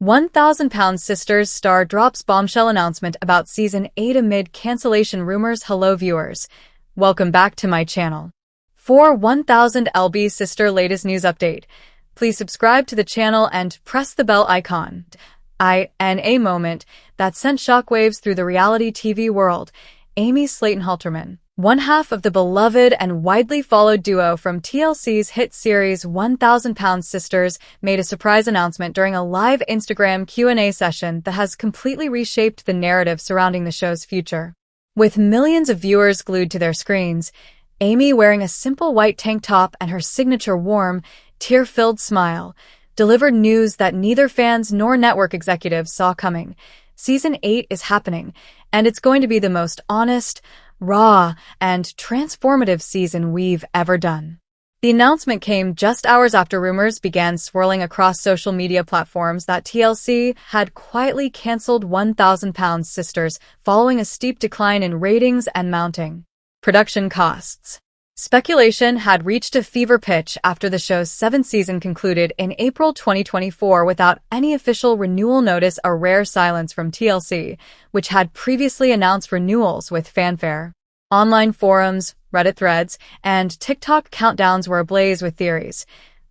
1,000-pound sisters star drops bombshell announcement about season 8 amid cancellation rumors. Hello viewers, welcome back to my channel. For 1000 LB sister latest news update, please subscribe to the channel and press the bell icon. In a moment that sent shockwaves through the reality TV world, Amy Slayton-Halterman, one half of the beloved and widely followed duo from TLC's hit series 1000-Pound Sisters, made a surprise announcement during a live Instagram Q&A session that has completely reshaped the narrative surrounding the show's future. With millions of viewers glued to their screens, Amy, wearing a simple white tank top and her signature warm, tear-filled smile, delivered news that neither fans nor network executives saw coming. Season 8 is happening, and it's going to be the most honest, raw, and transformative season we've ever done. The announcement came just hours after rumors began swirling across social media platforms that TLC had quietly canceled 1000-Pound Sisters following a steep decline in ratings and mounting production costs. Speculation had reached a fever pitch after the show's 7th season concluded in April 2024 without any official renewal notice, a rare silence from TLC, which had previously announced renewals with fanfare. Online forums, Reddit threads, and TikTok countdowns were ablaze with theories.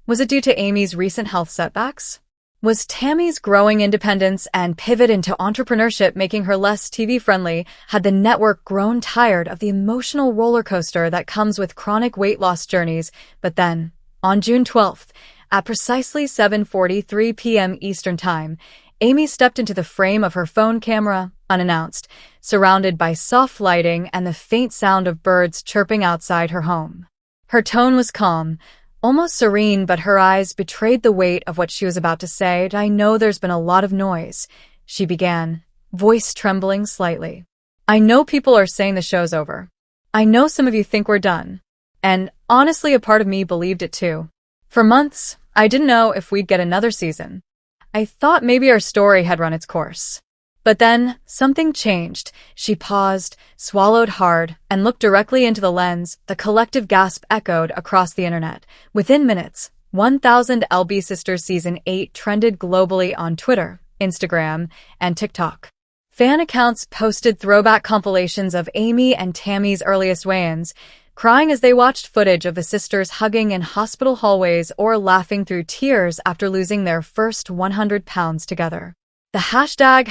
Was it due to Amy's recent health setbacks? Was Tammy's growing independence and pivot into entrepreneurship making her less TV-friendly? Had the network grown tired of the emotional roller coaster that comes with chronic weight loss journeys? But then, on June 12th, at precisely 7:43 p.m. Eastern Time, Amy stepped into the frame of her phone camera, unannounced, surrounded by soft lighting and the faint sound of birds chirping outside her home. Her tone was calm, almost serene, but her eyes betrayed the weight of what she was about to say. "I know there's been a lot of noise," she began, voice trembling slightly. "I know people are saying the show's over. I know some of you think we're done. And honestly, a part of me believed it too. For months, I didn't know if we'd get another season. I thought maybe our story had run its course. But then, something changed." She paused, swallowed hard, and looked directly into the lens. The collective gasp echoed across the internet. Within minutes, 1000 LB Sisters Season 8 trended globally on Twitter, Instagram, and TikTok. Fan accounts posted throwback compilations of Amy and Tammy's earliest weigh-ins, crying as they watched footage of the sisters hugging in hospital hallways or laughing through tears after losing their first 100 pounds together. The hashtag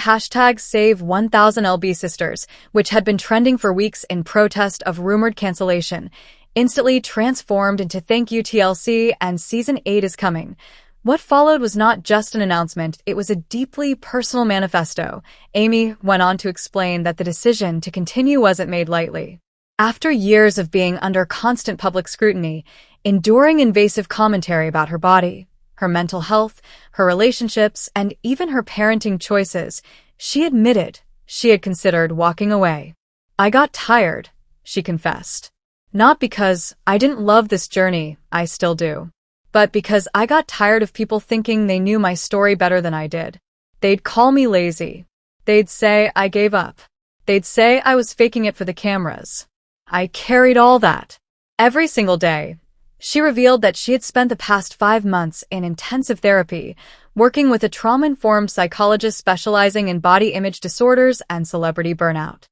#Save1000LBSisters, which had been trending for weeks in protest of rumored cancellation, instantly transformed into "Thank you TLC" and Season 8 is coming. What followed was not just an announcement, it was a deeply personal manifesto. Amy went on to explain that the decision to continue wasn't made lightly. After years of being under constant public scrutiny, enduring invasive commentary about her body, her mental health, her relationships, and even her parenting choices, she admitted she had considered walking away. "I got tired," she confessed. "Not because I didn't love this journey, I still do, but because I got tired of people thinking they knew my story better than I did. They'd call me lazy. They'd say I gave up. They'd say I was faking it for the cameras. I carried all that every single day." She revealed that she had spent the past 5 months in intensive therapy, working with a trauma-informed psychologist specializing in body image disorders and celebrity burnout.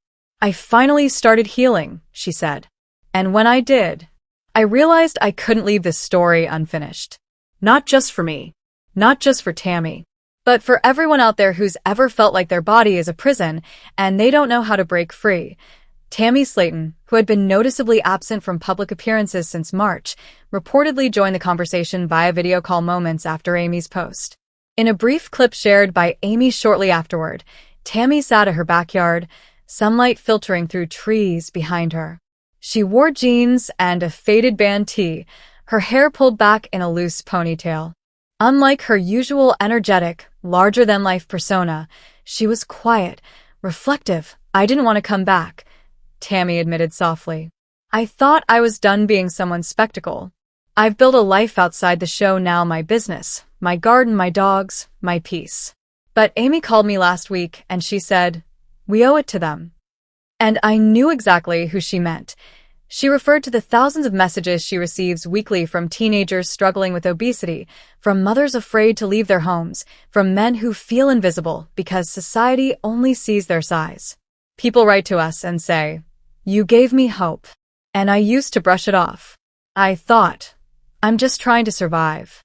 "I finally started healing," she said. "And when I did, I realized I couldn't leave this story unfinished. Not just for me, not just for Tammy, but for everyone out there who's ever felt like their body is a prison and they don't know how to break free." Tammy Slayton, who had been noticeably absent from public appearances since March, reportedly joined the conversation via video call moments after Amy's post. In a brief clip shared by Amy shortly afterward, Tammy sat at her backyard, sunlight filtering through trees behind her. She wore jeans and a faded band tee, her hair pulled back in a loose ponytail. Unlike her usual energetic, larger-than-life persona, she was quiet, reflective. "I didn't want to come back," Tammy admitted softly. "I thought I was done being someone's spectacle. I've built a life outside the show now, my business, my garden, my dogs, my peace. But Amy called me last week and she said, we owe it to them." And I knew exactly who she meant. She referred to the thousands of messages she receives weekly from teenagers struggling with obesity, from mothers afraid to leave their homes, from men who feel invisible because society only sees their size. People write to us and say, "You gave me hope." And I used to brush it off. I thought, I'm just trying to survive.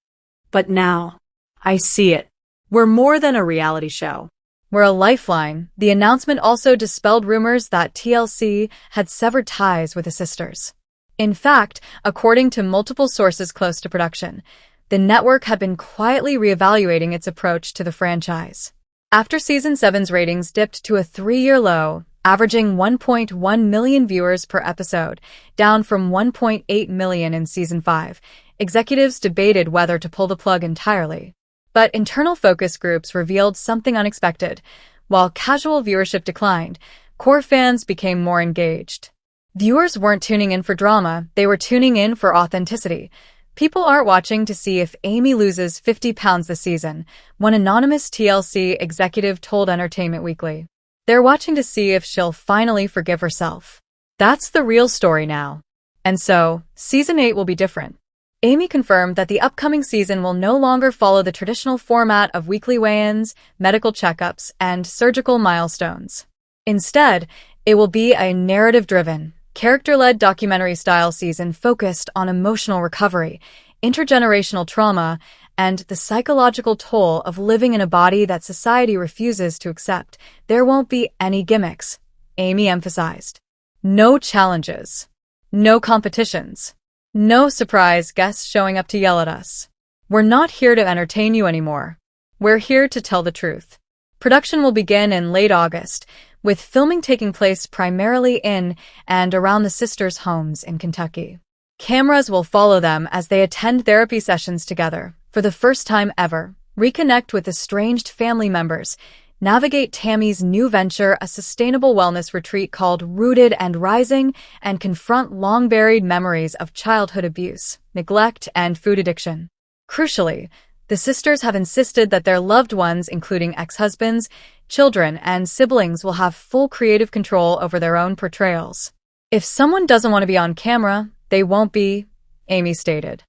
But now, I see it. We're more than a reality show. We're a lifeline. The announcement also dispelled rumors that TLC had severed ties with the sisters. In fact, according to multiple sources close to production, the network had been quietly reevaluating its approach to the franchise. After Season 7's ratings dipped to a 3-year low, averaging 1.1 million viewers per episode, down from 1.8 million in Season 5, executives debated whether to pull the plug entirely. But internal focus groups revealed something unexpected. While casual viewership declined, core fans became more engaged. Viewers weren't tuning in for drama, they were tuning in for authenticity. People aren't watching to see if Amy loses 50 pounds this season, one anonymous TLC executive told Entertainment Weekly. They're watching to see if she'll finally forgive herself. That's the real story now. And so, Season 8 will be different. Amy confirmed that the upcoming season will no longer follow the traditional format of weekly weigh-ins, medical checkups, and surgical milestones. Instead, it will be a narrative-driven, character-led documentary-style season focused on emotional recovery, intergenerational trauma, and the psychological toll of living in a body that society refuses to accept. There won't be any gimmicks, Amy emphasized. No challenges. No competitions. No surprise guests showing up to yell at us. We're not here to entertain you anymore. We're here to tell the truth. Production will begin in late August, with filming taking place primarily in and around the sisters' homes in Kentucky. Cameras will follow them as they attend therapy sessions together, for the first time ever, reconnect with estranged family members, navigate Tammy's new venture, a sustainable wellness retreat called Rooted and Rising, and confront long-buried memories of childhood abuse, neglect, and food addiction. Crucially, the sisters have insisted that their loved ones, including ex-husbands, children, and siblings, will have full creative control over their own portrayals. If someone doesn't want to be on camera, they won't be, Amy stated.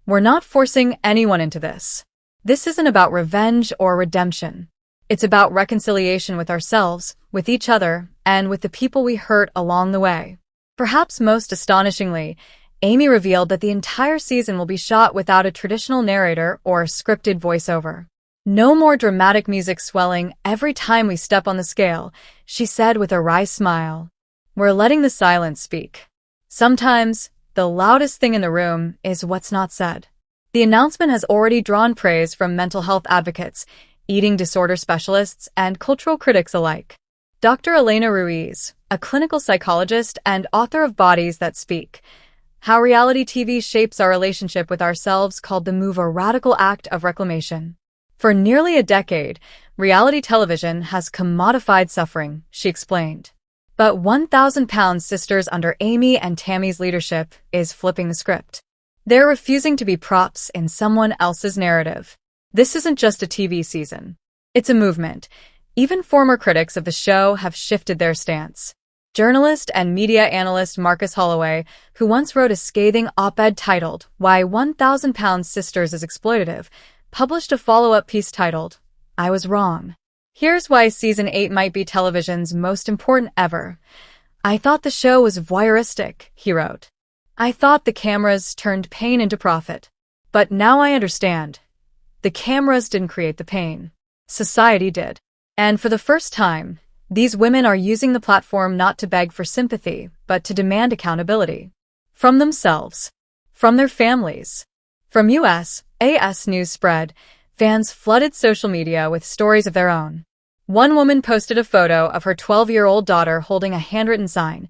We're not forcing anyone into this. This isn't about revenge or redemption. It's about reconciliation with ourselves, with each other, and with the people we hurt along the way. Perhaps most astonishingly, Amy revealed that the entire season will be shot without a traditional narrator or scripted voiceover. No more dramatic music swelling every time we step on the scale, she said with a wry smile. We're letting the silence speak. Sometimes, the loudest thing in the room is what's not said. The announcement has already drawn praise from mental health advocates, eating disorder specialists, and cultural critics alike. Dr. Elena Ruiz, a clinical psychologist and author of Bodies That Speak, How Reality TV Shapes Our Relationship with Ourselves, called the move a radical act of reclamation. For nearly a decade, reality television has commodified suffering, she explained. But 1,000 Pounds Sisters under Amy and Tammy's leadership is flipping the script. They're refusing to be props in someone else's narrative. This isn't just a TV season. It's a movement. Even former critics of the show have shifted their stance. Journalist and media analyst Marcus Holloway, who once wrote a scathing op-ed titled "Why 1,000 Pounds Sisters is Exploitative," published a follow-up piece titled, "I Was Wrong. Here's why Season 8 might be television's most important ever. I thought the show was voyeuristic," he wrote. "I thought the cameras turned pain into profit. But now I understand. The cameras didn't create the pain. Society did. And for the first time, these women are using the platform not to beg for sympathy, but to demand accountability. From themselves. From their families." From USAS News spread, fans flooded social media with stories of their own. One woman posted a photo of her 12-year-old daughter holding a handwritten sign,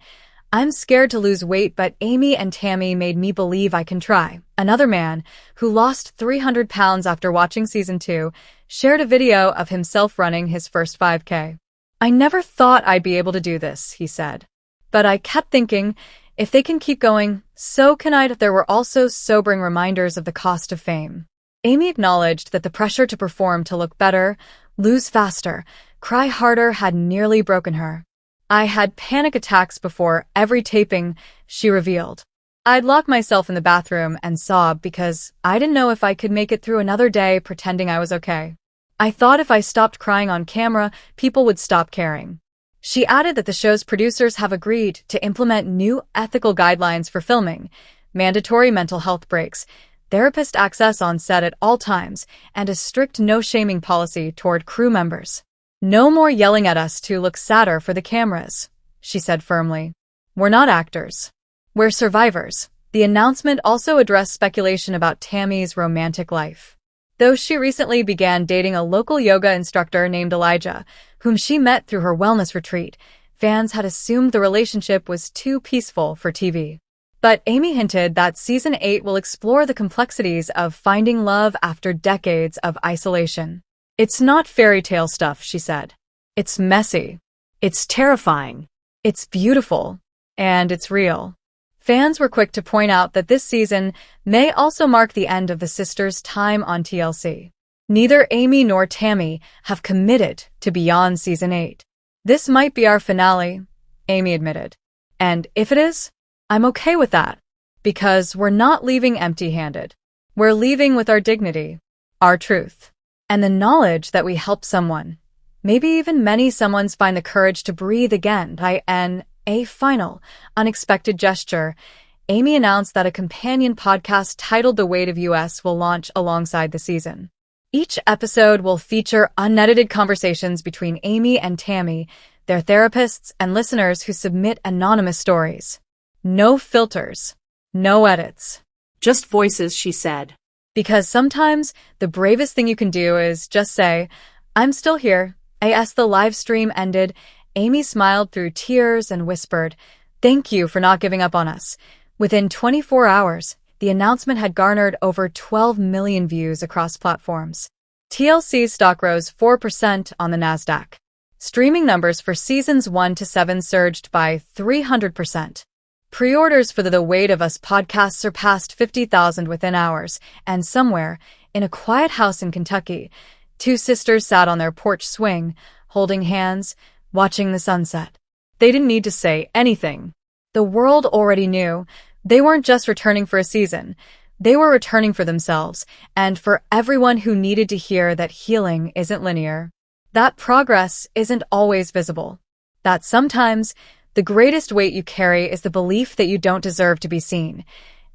"I'm scared to lose weight, but Amy and Tammy made me believe I can try." Another man, who lost 300 pounds after watching Season 2, shared a video of himself running his first 5K. "I never thought I'd be able to do this," he said. "But I kept thinking, if they can keep going, so can I." There were also sobering reminders of the cost of fame. Amy acknowledged that the pressure to perform, to look better, lose faster, cry harder had nearly broken her. I had panic attacks before every taping, she revealed. I'd lock myself in the bathroom and sob because I didn't know if I could make it through another day pretending I was okay. I thought if I stopped crying on camera, people would stop caring. She added that the show's producers have agreed to implement new ethical guidelines for filming, mandatory mental health breaks, therapist access on set at all times, and a strict no-shaming policy toward crew members. No more yelling at us to look sadder for the cameras, she said firmly. We're not actors. We're survivors. The announcement also addressed speculation about Tammy's romantic life. Though she recently began dating a local yoga instructor named Elijah, whom she met through her wellness retreat, fans had assumed the relationship was too peaceful for TV. But Amy hinted that Season 8 will explore the complexities of finding love after decades of isolation. It's not fairy tale stuff, she said. It's messy. It's terrifying. It's beautiful. And it's real. Fans were quick to point out that this season may also mark the end of the sisters' time on TLC. Neither Amy nor Tammy have committed to beyond Season 8. This might be our finale, Amy admitted. And if it is, I'm okay with that. Because we're not leaving empty-handed. We're leaving with our dignity, our truth, and the knowledge that we helped someone, maybe even many someones, find the courage to breathe again. By a final, unexpected gesture, Amy announced that a companion podcast titled The Weight of US will launch alongside the season. Each episode will feature unedited conversations between Amy and Tammy, their therapists, and listeners who submit anonymous stories. No filters. No edits. Just voices, she said. Because sometimes the bravest thing you can do is just say, I'm still here. As the live stream ended, Amy smiled through tears and whispered, thank you for not giving up on us. Within 24 hours, the announcement had garnered over 12 million views across platforms. TLC's stock rose 4% on the Nasdaq. Streaming numbers for seasons 1 to 7 surged by 300%. Pre-orders for the Weight of Us podcast surpassed 50,000 within hours, and somewhere, in a quiet house in Kentucky, two sisters sat on their porch swing, holding hands, watching the sunset. They didn't need to say anything. The world already knew. They weren't just returning for a season. They were returning for themselves, and for everyone who needed to hear that healing isn't linear. That progress isn't always visible. That sometimes the greatest weight you carry is the belief that you don't deserve to be seen.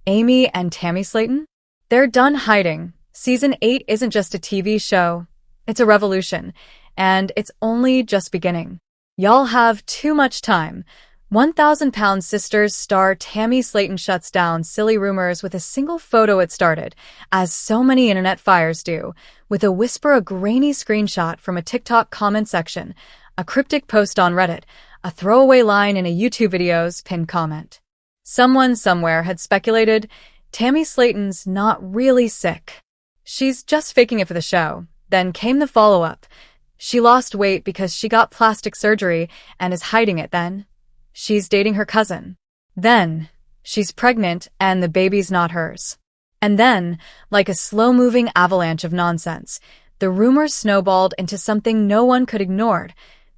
Amy and Tammy Slayton? They're done hiding. Season 8 isn't just a TV show. It's a revolution. And it's only just beginning. Y'all have too much time. 1,000-pound sisters star Tammy Slayton shuts down silly rumors with a single photo it started, as so many internet fires do, with a whisper, a grainy screenshot from a TikTok comment section, a cryptic post on Reddit, a throwaway line in a YouTube video's pinned comment. Someone somewhere had speculated, Tammy Slayton's not really sick. She's just faking it for the show. Then came the follow-up. She lost weight because she got plastic surgery and is hiding it then. She's dating her cousin. Then, she's pregnant and the baby's not hers. And then, like a slow-moving avalanche of nonsense, the rumors snowballed into something no one could ignore.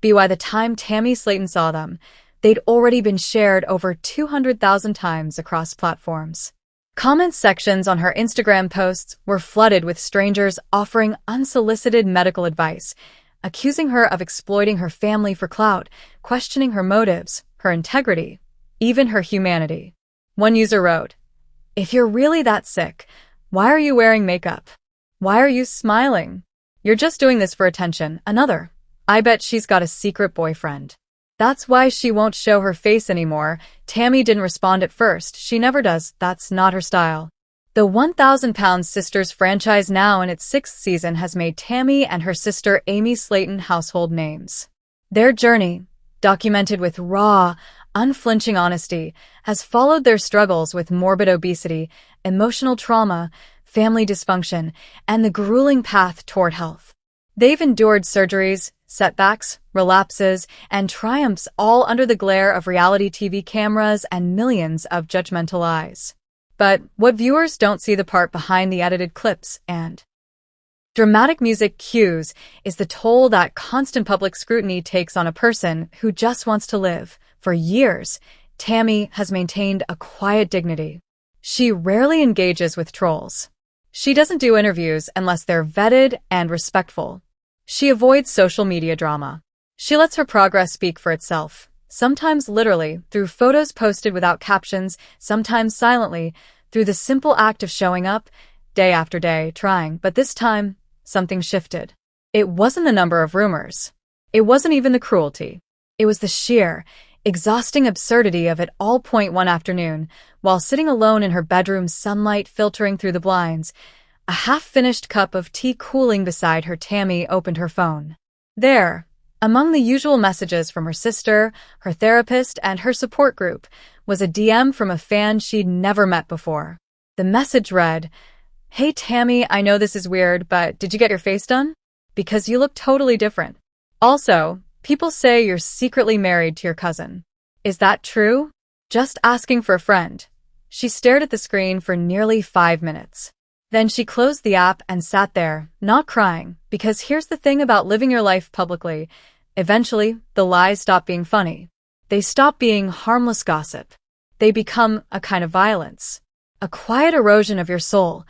By the time Tammy Slayton saw them, they'd already been shared over 200,000 times across platforms. Comment sections on her Instagram posts were flooded with strangers offering unsolicited medical advice, accusing her of exploiting her family for clout, questioning her motives, her integrity, even her humanity. One user wrote, if you're really that sick, why are you wearing makeup? Why are you smiling? You're just doing this for attention. Another, I bet she's got a secret boyfriend. That's why she won't show her face anymore. Tammy didn't respond at first. She never does. That's not her style. The 1,000-pound Sisters franchise, now in its 6th season, has made Tammy and her sister Amy Slayton household names. Their journey, documented with raw, unflinching honesty, has followed their struggles with morbid obesity, emotional trauma, family dysfunction, and the grueling path toward health. They've endured surgeries, setbacks, relapses, and triumphs, all under the glare of reality TV cameras and millions of judgmental eyes. But what viewers don't see, the part behind the edited clips and Dramatic music cues is the toll that constant public scrutiny takes on a person who just wants to live. For years, Tammy has maintained a quiet dignity. She rarely engages with trolls. She doesn't do interviews unless they're vetted and respectful. She avoids social media drama. She lets her progress speak for itself, sometimes literally, through photos posted without captions, sometimes silently, through the simple act of showing up, day after day, trying. But this time, something shifted. It wasn't the number of rumors. It wasn't even the cruelty. It was the sheer, exhausting absurdity of it all. One afternoon, while sitting alone in her bedroom, sunlight filtering through the blinds, a half-finished cup of tea cooling beside her, Tammy opened her phone. There, among the usual messages from her sister, her therapist, and her support group, was a DM from a fan she'd never met before. The message read, "Hey Tammy, I know this is weird, but did you get your face done? Because you look totally different. Also, people say you're secretly married to your cousin. Is that true? Just asking for a friend." She stared at the screen for nearly 5 minutes. Then she closed the app and sat there, not crying, because here's the thing about living your life publicly. Eventually, the lies stop being funny. They stop being harmless gossip. They become a kind of violence. A quiet erosion of your soul.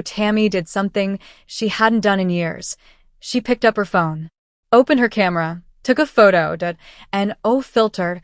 Tammy did something she hadn't done in years. She picked up her phone, opened her camera, took a photo, filtered,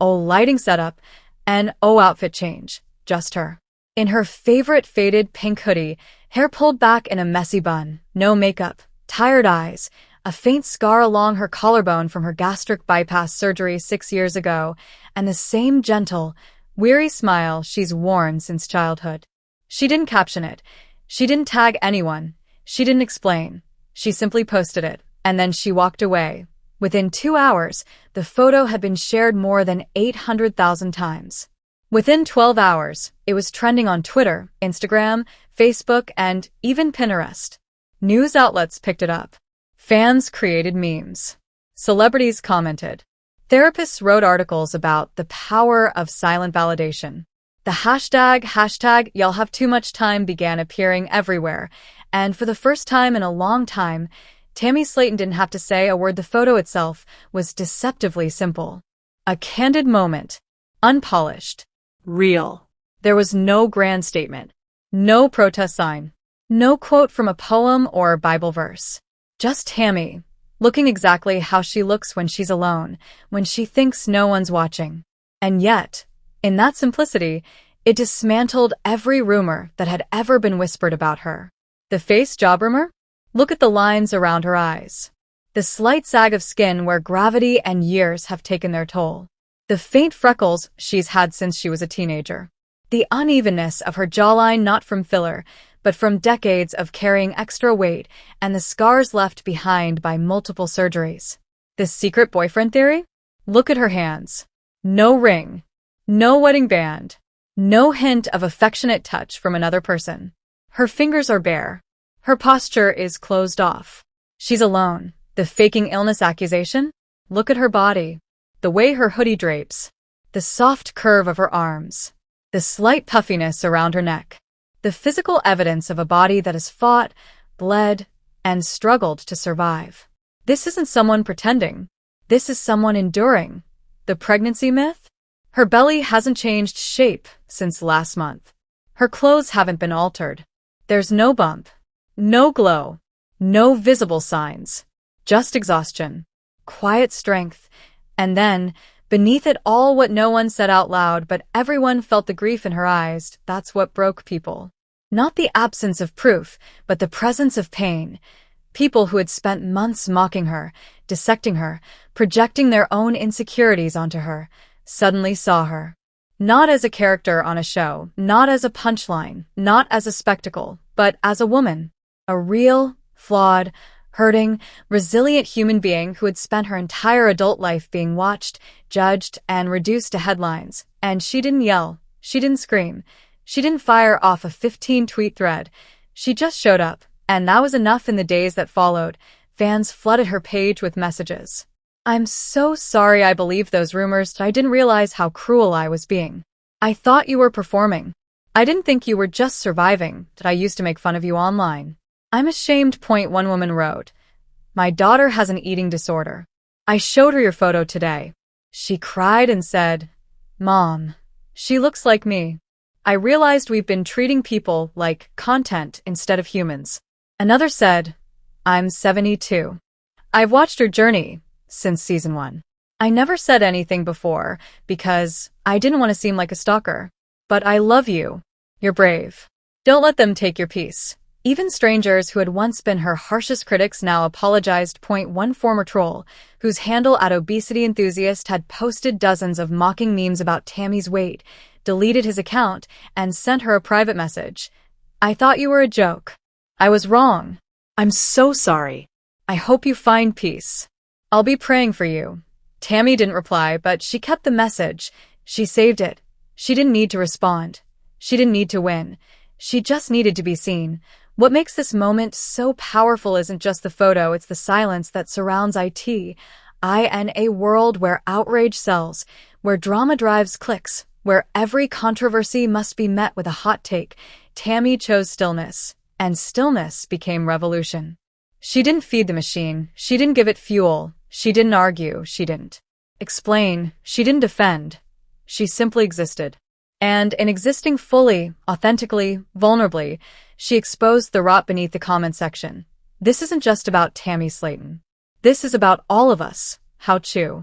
lighting setup, outfit change. Just her. In her favorite faded pink hoodie, hair pulled back in a messy bun, no makeup, tired eyes, a faint scar along her collarbone from her gastric bypass surgery 6 years ago, and the same gentle, weary smile she's worn since childhood. She didn't caption it. She didn't tag anyone. She didn't explain. She simply posted it, and then she walked away. Within 2 hours, the photo had been shared more than 800,000 times. Within 12 hours, it was trending on Twitter, Instagram, Facebook, and even Pinterest. News outlets picked it up. Fans created memes. Celebrities commented. Therapists wrote articles about the power of silent validation. The hashtag y'all have too much time began appearing everywhere, and for the first time in a long time, Tammy Slayton didn't have to say a word. The photo itself was deceptively simple. A candid moment. Unpolished. Real. There was no grand statement. No protest sign. No quote from a poem or Bible verse. Just Tammy, looking exactly how she looks when she's alone, when she thinks no one's watching. And yet, in that simplicity, it dismantled every rumor that had ever been whispered about her. The face job rumor? Look at the lines around her eyes. The slight sag of skin where gravity and years have taken their toll. The faint freckles she's had since she was a teenager. The unevenness of her jawline, not from filler, but from decades of carrying extra weight, and the scars left behind by multiple surgeries. The secret boyfriend theory? Look at her hands. No ring. No wedding band. No hint of affectionate touch from another person. Her fingers are bare. Her posture is closed off. She's alone. The faking illness accusation? Look at her body. The way her hoodie drapes. The soft curve of her arms. The slight puffiness around her neck. The physical evidence of a body that has fought, bled, and struggled to survive. This isn't someone pretending. This is someone enduring. The pregnancy myth? Her belly hasn't changed shape since last month. Her clothes haven't been altered. There's no bump. No glow. No visible signs. Just exhaustion. Quiet strength. And then, beneath it all, what no one said out loud, but everyone felt the grief in her eyes. That's what broke people. Not the absence of proof, but the presence of pain. People who had spent months mocking her, dissecting her, projecting their own insecurities onto her, suddenly saw her. Not as a character on a show, not as a punchline, not as a spectacle, but as a woman. A real, flawed, hurting, resilient human being who had spent her entire adult life being watched, judged, and reduced to headlines. And she didn't yell. She didn't scream. She didn't fire off a 15-tweet thread. She just showed up. And that was enough. In the days that followed, fans flooded her page with messages. "I'm so sorry I believed those rumors. I didn't realize how cruel I was being. I thought you were performing. I didn't think you were just surviving. That I used to make fun of you online. I'm ashamed. One woman wrote. My daughter has an eating disorder. I showed her your photo today. She cried and said, Mom, she looks like me. I realized we've been treating people like content instead of humans. Another said, I'm 72. I've watched your journey since season 1. I never said anything before because I didn't want to seem like a stalker. But I love you. You're brave. Don't let them take your peace. Even strangers who had once been her harshest critics now apologized. One former troll, whose handle at Obesity Enthusiast had posted dozens of mocking memes about Tammy's weight, deleted his account and sent her a private message. I thought you were a joke. I was wrong. I'm so sorry. I hope you find peace. I'll be praying for you. Tammy didn't reply, but she kept the message. She saved it. She didn't need to respond. She didn't need to win. She just needed to be seen. What makes this moment so powerful isn't just the photo, it's the silence that surrounds it. In a world where outrage sells, where drama drives clicks, where every controversy must be met with a hot take, Tammy chose stillness, and stillness became revolution. She didn't feed the machine, she didn't give it fuel, she didn't argue, she didn't explain, she didn't defend. She simply existed. And in existing fully, authentically, vulnerably, she exposed the rot beneath the comment section. This isn't just about Tammy Slayton. This is about all of us. How Chu.